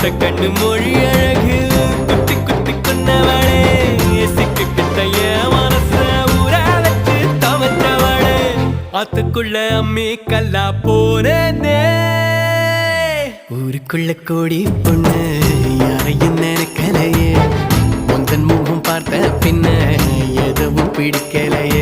கண்ணு மொழி அழகு குத்தி குத்தி கொன்னவளே சிக்கிட்ட என் மனச ஊற வச்சு தவற்றவளே ஆத்துக்குள்ள அம்மி கல்லா போனே ஊருக்குள்ள கோடி பொண்ணு யாரையும் நினைக்கலையே உந்தன் முகம் பார்த்த பின்ன எதுவும் பிடிக்கலையே